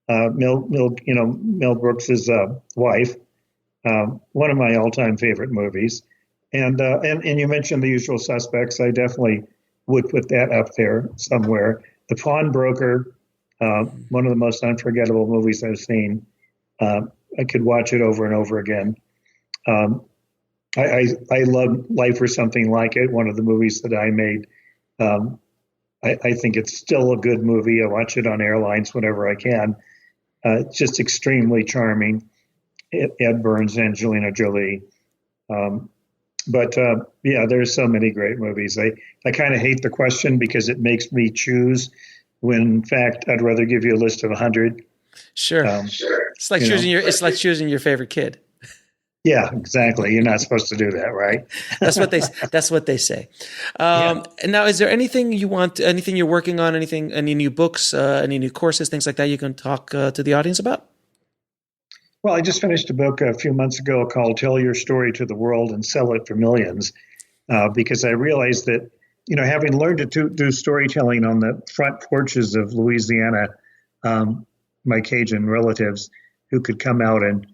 Mel Brooks's wife. One of my all-time favorite movies. And you mentioned The Usual Suspects. I definitely would put that up there somewhere. The Pawnbroker, one of the most unforgettable movies I've seen. I could watch it over and over again. I love Life or Something Like It, one of the movies that I made. I think it's still a good movie. I watch it on airlines whenever I can. It's just extremely charming. Ed Burns, Angelina Jolie. But there's so many great movies. I kind of hate the question because it makes me choose when, in fact, I'd rather give you a list of 100. Sure. It's like choosing your favorite kid. Yeah, exactly. You're not supposed to do that, right? That's what they say. And now, is there anything anything you're working on, any new books, any new courses, things like that you can talk to the audience about? Well, I just finished a book a few months ago called Tell Your Story to the World and Sell It for Millions, because I realized that, having learned to do storytelling on the front porches of Louisiana, my Cajun relatives who could come out and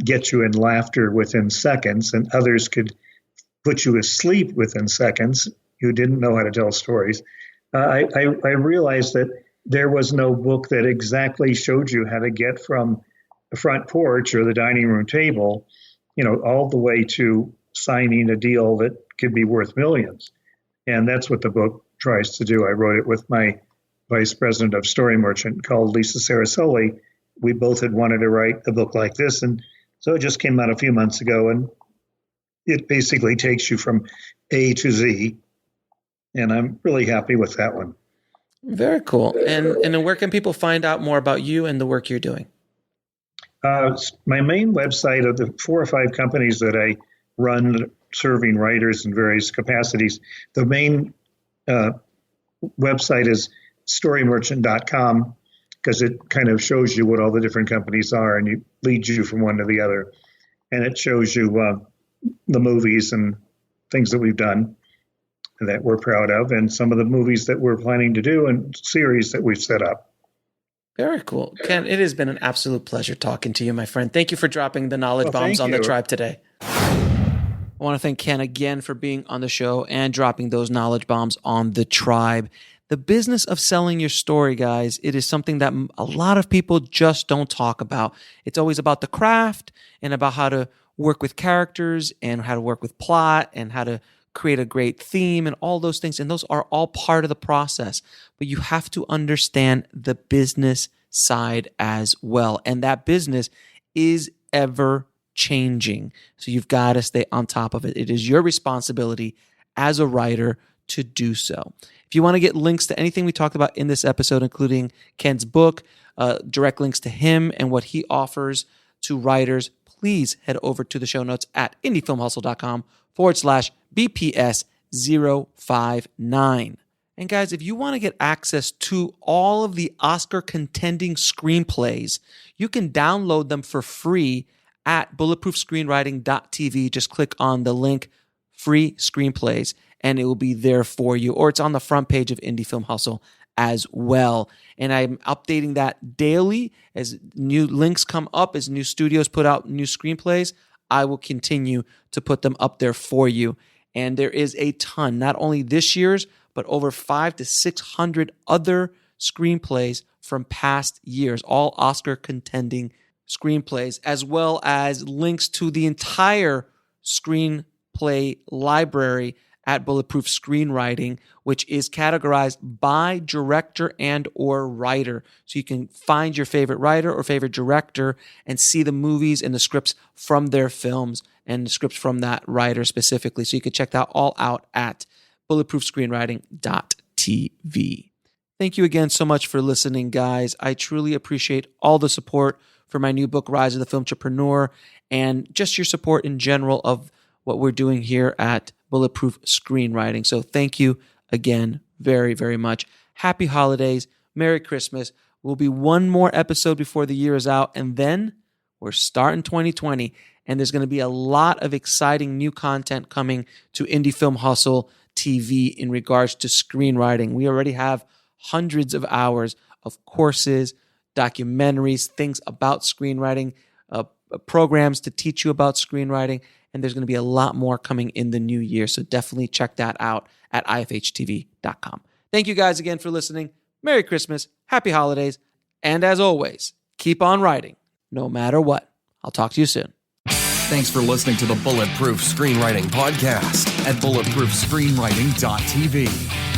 get you in laughter within seconds, and others could put you asleep within seconds who didn't know how to tell stories. I realized that there was no book that exactly showed you how to get from the front porch or the dining room table, all the way to signing a deal that could be worth millions. And that's what the book tries to do. I wrote it with my vice president of Story Merchant called Lisa Sarasoli. We both had wanted to write a book like this. And so it just came out a few months ago, and it basically takes you from A to Z. And I'm really happy with that one. Very cool. And then where can people find out more about you and the work you're doing? My main website of the 4 or 5 companies that I run serving writers in various capacities, the main website is storymerchant.com, because it kind of shows you what all the different companies are and it leads you from one to the other. And it shows you the movies and things that we've done that we're proud of, and some of the movies that we're planning to do and series that we've set up. Very cool. Ken, it has been an absolute pleasure talking to you, my friend. Thank you for dropping the knowledge bombs on the tribe today. I want to thank Ken again for being on the show and dropping those knowledge bombs on the tribe. The business of selling your story, guys, it is something that a lot of people just don't talk about. It's always about the craft and about how to work with characters and how to work with plot and how to create a great theme and all those things. And those are all part of the process. But you have to understand the business side as well. And that business is ever changing. So you've got to stay on top of it. It is your responsibility as a writer to do so. If you want to get links to anything we talked about in this episode, including Ken's book, direct links to him and what he offers to writers, please head over to the show notes at indiefilmhustle.com/BPS059. And guys, if you want to get access to all of the Oscar contending screenplays, you can download them for free at bulletproofscreenwriting.tv. Just click on the link free screenplays and it will be there for you. Or it's on the front page of Indie Film Hustle as well. And I'm updating that daily as new links come up, as new studios put out new screenplays. I will continue to put them up there for you. And there is a ton, not only this year's, but over 500 to 600 other screenplays from past years, all Oscar contending screenplays, as well as links to the entire screenplay library at Bulletproof Screenwriting, which is categorized by director and or writer. So you can find your favorite writer or favorite director and see the movies and the scripts from their films and the scripts from that writer specifically. So you can check that all out at bulletproofscreenwriting.tv. Thank you again so much for listening, guys. I truly appreciate all the support for my new book, Rise of the Filmtrepreneur, and just your support in general of what we're doing here at Bulletproof Screenwriting. So thank you again very, very much. Happy holidays. Merry Christmas. Will be one more episode before the year is out, and then we're starting 2020, and there's going to be a lot of exciting new content coming to Indie Film Hustle TV in regards to screenwriting. We already have hundreds of hours of courses, documentaries, things about screenwriting, programs to teach you about screenwriting, and there's going to be a lot more coming in the new year. So definitely check that out at ifhtv.com. Thank you guys again for listening. Merry Christmas, Happy Holidays, and as always, keep on writing, no matter what. I'll talk to you soon. Thanks for listening to the Bulletproof Screenwriting Podcast at bulletproofscreenwriting.tv.